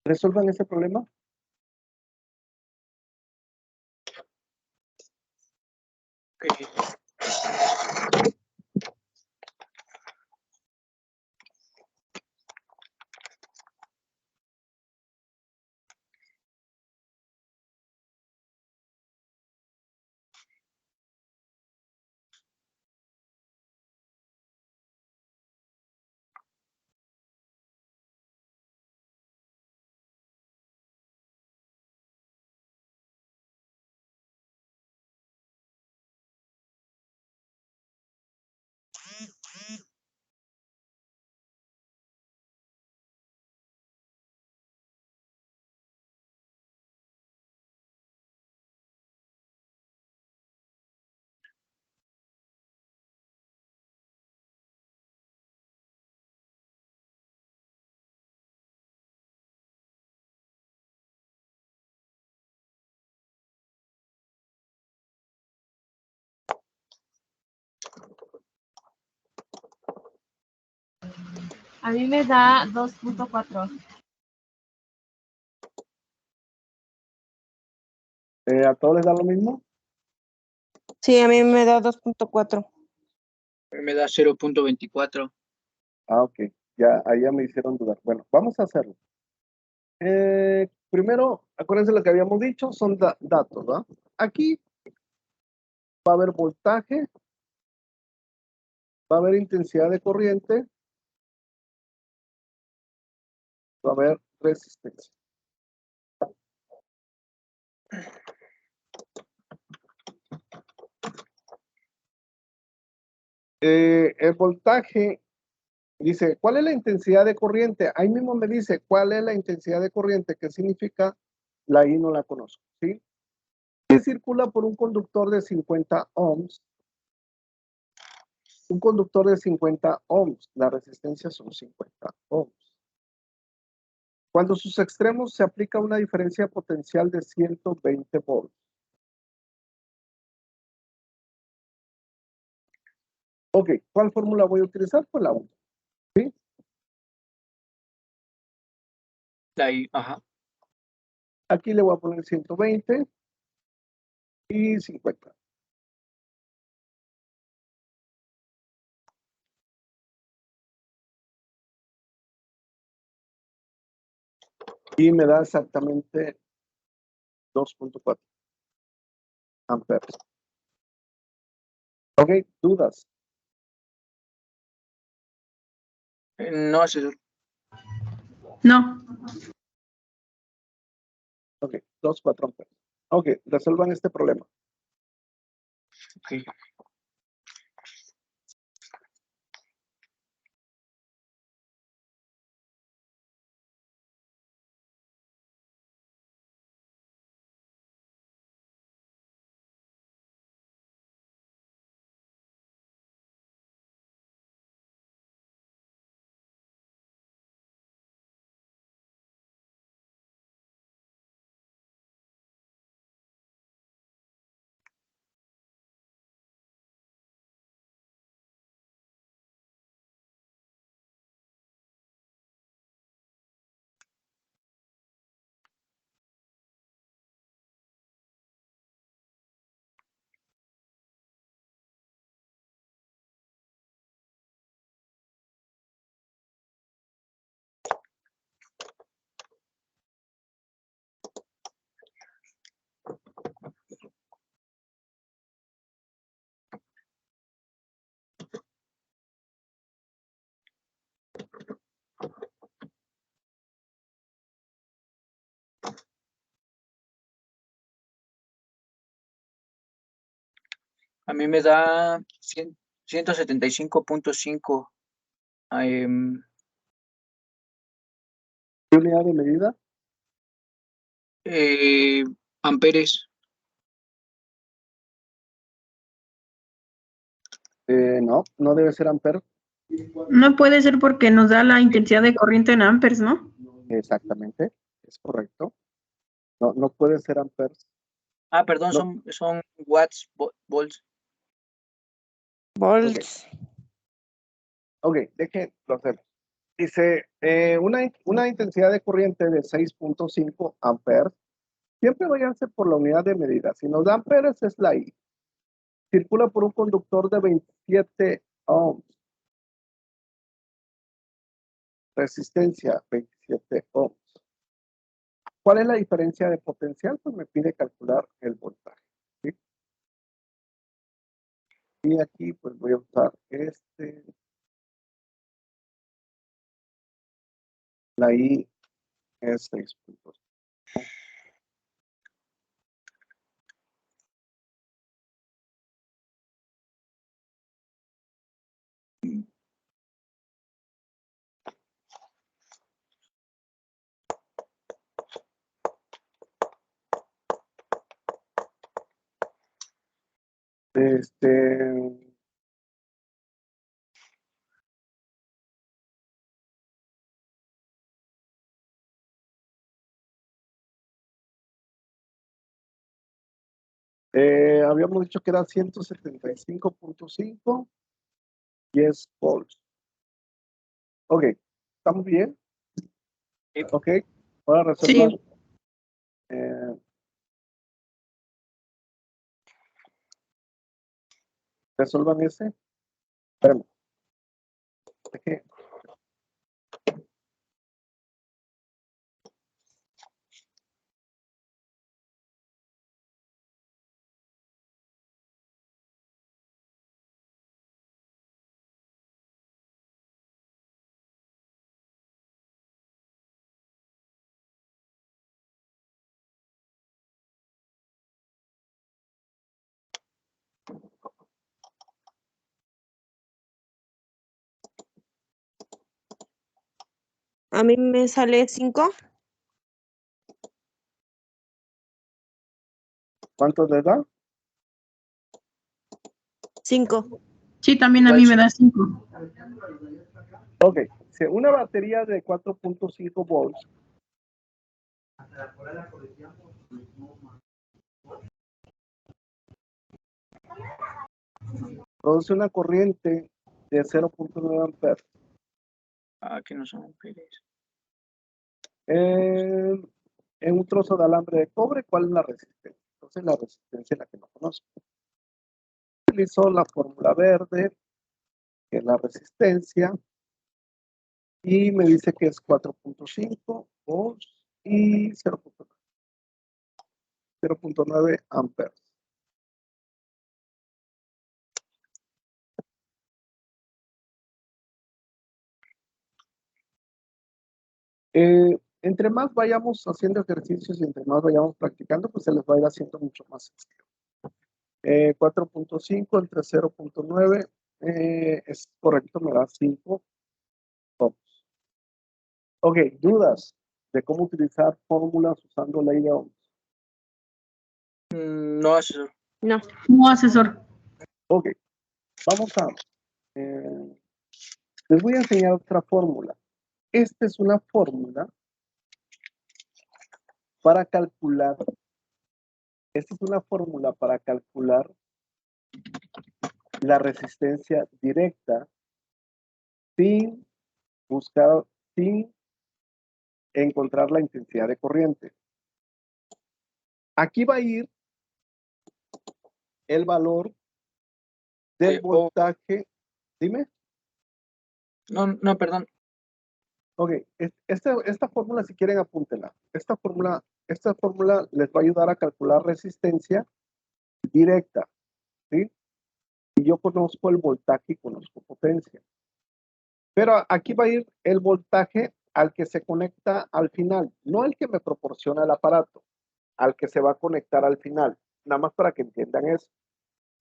resuelvan ese problema. Okay. A mí me da 2.4. ¿A todos les da lo mismo? Sí, a mí me da 2.4. Me da 0.24. Ah, ok. Ya, ahí ya me hicieron dudar. Bueno, vamos a hacerlo. Primero, acuérdense lo que habíamos dicho, son datos, ¿va? Aquí va a haber voltaje, va a haber intensidad de corriente, va a haber resistencia. El voltaje dice, ¿cuál es la intensidad de corriente? Ahí mismo me dice, ¿cuál es la intensidad de corriente? ¿Qué significa? La I no la conozco, ¿sí? Que circula por un conductor de 50 ohms. Un conductor de 50 ohms, la resistencia son 50 ohms. Cuando sus extremos se aplica una diferencia potencial de 120 volts. Ok, ¿cuál fórmula voy a utilizar? Pues la 1. ¿Sí? Ahí, ajá. Aquí le voy a poner 120 y 50. Y me da exactamente 2.4 amperes. Ok, ¿dudas? No, asesor. No. Ok, 2.4 amperes. Ok, resuelvan este problema. Okay. A mí me da 175.5 ¿Qué unidad de medida? amperes. No, no debe ser amperes. No puede ser porque nos da la intensidad de corriente en amperes, ¿no? Exactamente, es correcto. No, no puede ser amperes. Ah, perdón, No. son watts, volts. Volts. Ok, deje lo hacemos. Dice, una intensidad de corriente de 6.5 amperes. Siempre váyanse por la unidad de medida. Si nos da amperes es la I. Circula por un conductor de 27 ohms. Resistencia 27 ohms. ¿Cuál es la diferencia de potencial? Pues me pide calcular el voltaje. ¿Sí? Y aquí pues voy a usar la I es 6.5. Habíamos dicho que era 175.5 10 volts. Ok, ¿estamos bien? Sí. Ok, ahora resolver. Sí. Resuelvan ese. Espérame. Deje. A mí me sale 5. ¿Cuánto le da? 5. Sí, también a mí me da 5. Ok, si una batería de 4.5 volts produce una corriente de 0.9 amperes. Que no son amperes. En un trozo de alambre de cobre, ¿cuál es la resistencia? Entonces la resistencia es la que no conozco. Utilizo la fórmula verde, que es la resistencia, y me dice que es 4.5 volts y 0.9 amperes. Entre más vayamos haciendo ejercicios y entre más vayamos practicando, pues se les va a ir haciendo mucho más sencillo. 4.5 entre 0.9 es correcto, me da 5 ohms. Ok, dudas de cómo utilizar fórmulas usando ley de ohms. No, asesor. No. No, asesor. Ok, vamos a... les voy a enseñar otra fórmula. Esta es una fórmula para calcular. Esta es una fórmula para calcular la resistencia directa sin buscar, sin encontrar la intensidad de corriente. Aquí va a ir el valor del voltaje. Dime. No, perdón. Ok, esta fórmula, si quieren, apúntenla. Esta fórmula les va a ayudar a calcular resistencia directa, ¿sí? Y yo conozco el voltaje y conozco potencia. Pero aquí va a ir el voltaje al que se conecta al final, no el que me proporciona el aparato, al que se va a conectar al final, nada más para que entiendan eso.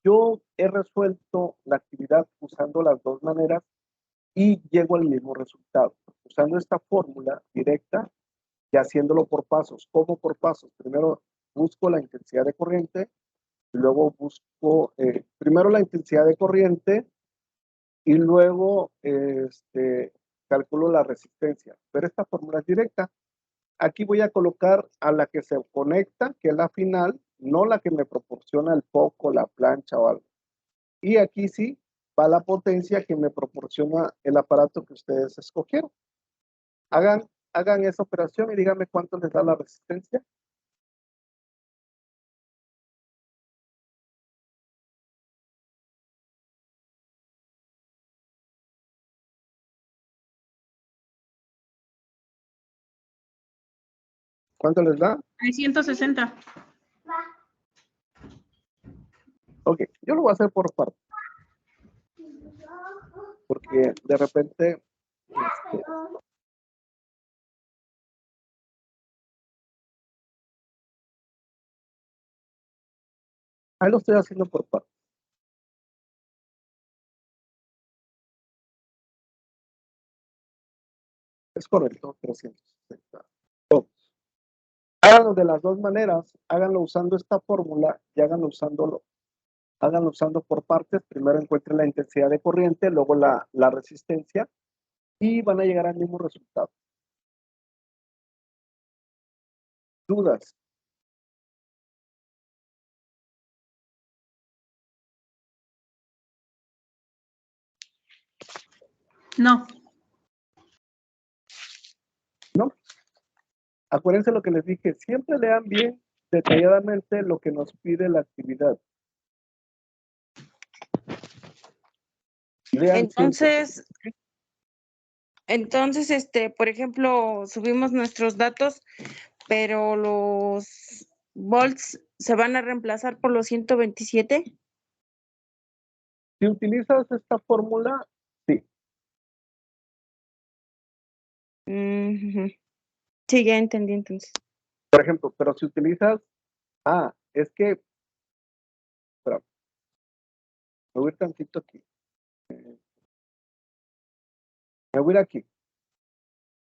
yo he resuelto la actividad usando las dos maneras y llego al mismo resultado. Usando esta fórmula directa y haciéndolo por pasos. ¿Cómo por pasos? Primero busco la intensidad de corriente, y luego busco primero la intensidad de corriente y luego calculo la resistencia. Pero esta fórmula es directa. Aquí voy a colocar a la que se conecta, que es la final, no la que me proporciona el foco, la plancha o algo. Y aquí sí va la potencia que me proporciona el aparato que ustedes escogieron. Hagan esa operación y díganme cuánto les da la resistencia. ¿Cuánto les da? 160. Ok, yo lo voy a hacer por partes. Porque de repente ahí lo estoy haciendo por partes. Es correcto, 360. Háganlo de las dos maneras, háganlo usando esta fórmula y háganlo usando por partes. Primero encuentren la intensidad de corriente, luego la resistencia y van a llegar al mismo resultado. ¿Dudas? No. ¿No? Acuérdense lo que les dije, siempre lean bien detalladamente lo que nos pide la actividad. Lean Entonces, por ejemplo, subimos nuestros datos, pero los volts se van a reemplazar por los 127. Si utilizas esta fórmula, sí. Ujú. Sí, ya entendí entonces. Por ejemplo, pero si utilizas, es que, espera, me voy a ir tantito aquí. Me voy a ir aquí.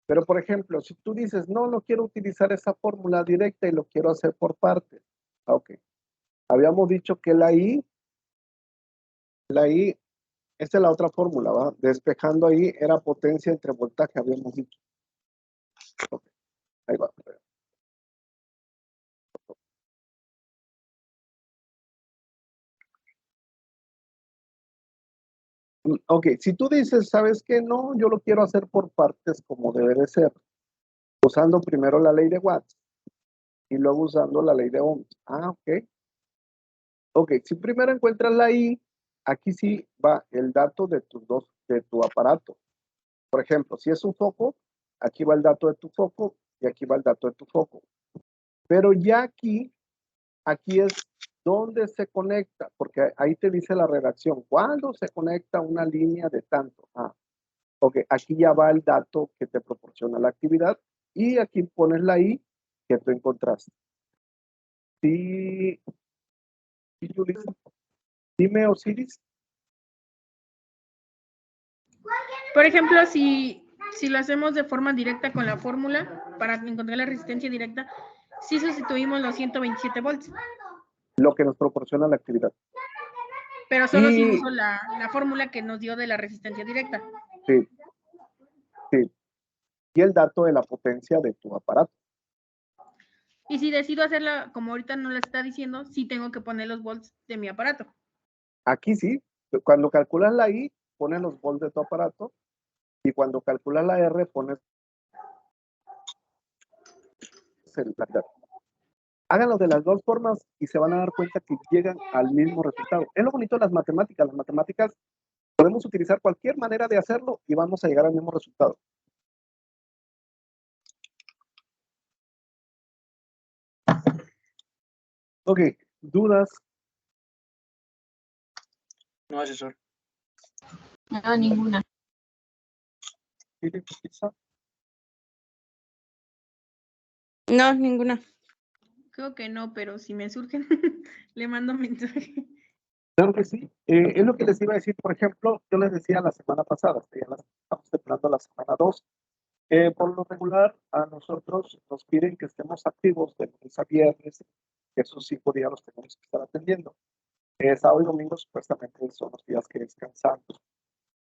Pero, por ejemplo, si tú dices, no quiero utilizar esa fórmula directa y lo quiero hacer por partes. Ok. Habíamos dicho que la I, esta es la otra fórmula, ¿va? Despejando ahí era potencia entre voltaje, habíamos dicho. Okay. Ahí va. Ok, si tú dices, ¿sabes qué? No, yo lo quiero hacer por partes como debe de ser. Usando primero la ley de Watts y luego usando la ley de Ohms. Ok. Ok, si primero encuentras la I, aquí sí va el dato de tu aparato. Por ejemplo, si es un foco, aquí va el dato de tu foco y aquí va el dato de tu foco. Pero ya aquí es donde se conecta, porque ahí te dice la redacción, ¿cuándo se conecta una línea de tanto? Ok, aquí ya va el dato que te proporciona la actividad y aquí pones la I que tú encontraste. Sí, Julissa. Dime, Osiris. Por ejemplo, si lo hacemos de forma directa con la fórmula, para encontrar la resistencia directa, sí sustituimos los 127 volts. Lo que nos proporciona la actividad. Pero solo si uso la fórmula que nos dio de la resistencia directa. Sí. Y el dato de la potencia de tu aparato. Y si decido hacerla como ahorita no la está diciendo, sí tengo que poner los volts de mi aparato. Aquí sí, cuando calculas la I, pones los volts de tu aparato y cuando calculas la R, pones la actividad. Háganlo de las dos formas y se van a dar cuenta que llegan al mismo resultado. Es lo bonito de las matemáticas. Las matemáticas podemos utilizar cualquier manera de hacerlo y vamos a llegar al mismo resultado. Ok, ¿dudas? No, asesor. No, ninguna. No, ninguna. Creo que no, pero si me surgen, le mando mensaje. Claro que sí. Es lo que les iba a decir, por ejemplo, yo les decía la semana pasada, que ya estamos terminando la semana 2. Por lo regular, a nosotros nos piden que estemos activos de lunes a viernes, que esos 5 días los tenemos que estar atendiendo. Sábado y domingo supuestamente son los días que descansamos.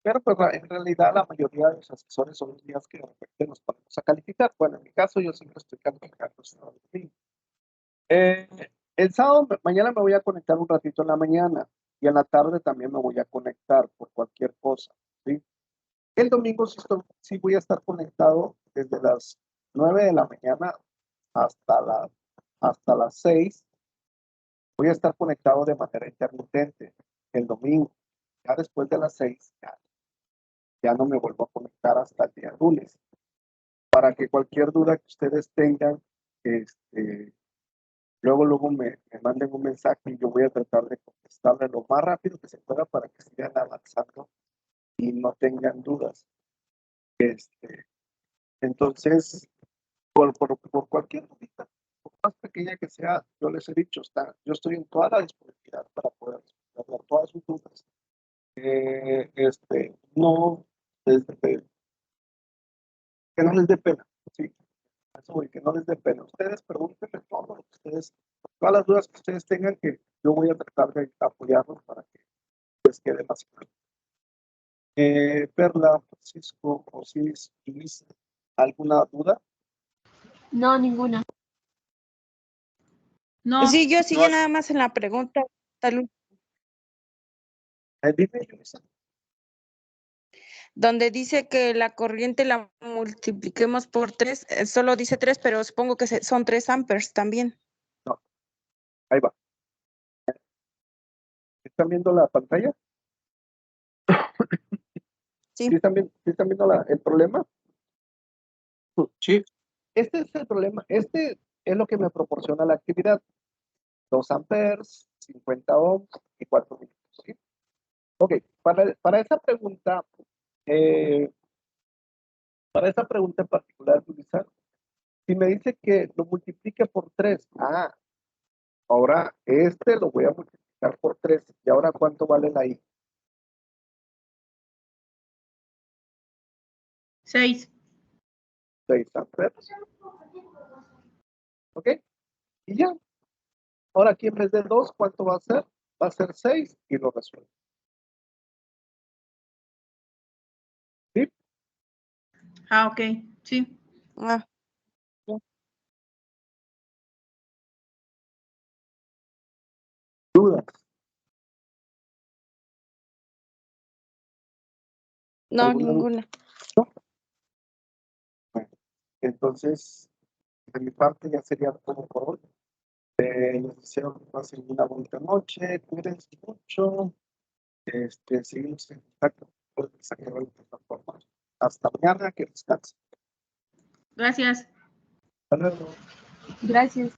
Pero pues en realidad la mayoría de los asesores son los días que de repente nos ponemos a calificar. Bueno, en mi caso yo siempre estoy calificando sábado y domingo. El sábado, mañana me voy a conectar un ratito en la mañana y en la tarde también me voy a conectar por cualquier cosa, ¿sí? El domingo sí voy a estar conectado desde las 9 de la mañana hasta las 6. Voy a estar conectado de manera intermitente el domingo. Ya después de las 6, ya no me vuelvo a conectar hasta el día lunes. Para que cualquier duda que ustedes tengan, luego me manden un mensaje y yo voy a tratar de contestarle lo más rápido que se pueda para que sigan avanzando y no tengan dudas. Entonces, por cualquier dudita, por más pequeña que sea, yo les he dicho, yo estoy en toda la disponibilidad para poder responder todas sus dudas. No les dé pena, que no les dé pena, sí, eso voy, que no les dé pena. Ustedes pregúntenme todo lo que ustedes, todas las dudas que ustedes tengan, que yo voy a tratar de apoyarlos para que les quede más claro. Perla, Francisco, Osiris, Luis, ¿alguna duda? No, ninguna. No, Sí, yo sí No, ya nada más en la pregunta, Salud, Dime, Luisa. donde dice que la corriente la multipliquemos por 3, solo dice 3, pero supongo que son 3 amperes también. No, ahí va. ¿Están viendo la pantalla? Sí. ¿Sí están viendo el problema? sí, Este es el problema. Este es lo que me proporciona la actividad. 2 amperes, 50 ohms y 4 minutos. ¿Sí? Ok, para esa pregunta, en particular, Luisa, si me dice que lo multiplique por 3, ahora lo voy a multiplicar por 3. ¿Y ahora cuánto vale la I? 6. 6 amperes. ¿Ok? Y ya. Ahora aquí en vez de 2, ¿cuánto va a ser? Va a ser 6 y lo resuelvo. ¿Sí? Ok, sí. Ah, ¿Dudas? no, ¿Alguna duda? ninguna. Bueno, entonces, de mi parte ya sería todo por hoy. Les deseo que pasen una bonita noche, cuídense mucho, seguimos en contacto por esa plataforma. Hasta mañana, que descansen. Gracias. Hasta luego. Gracias.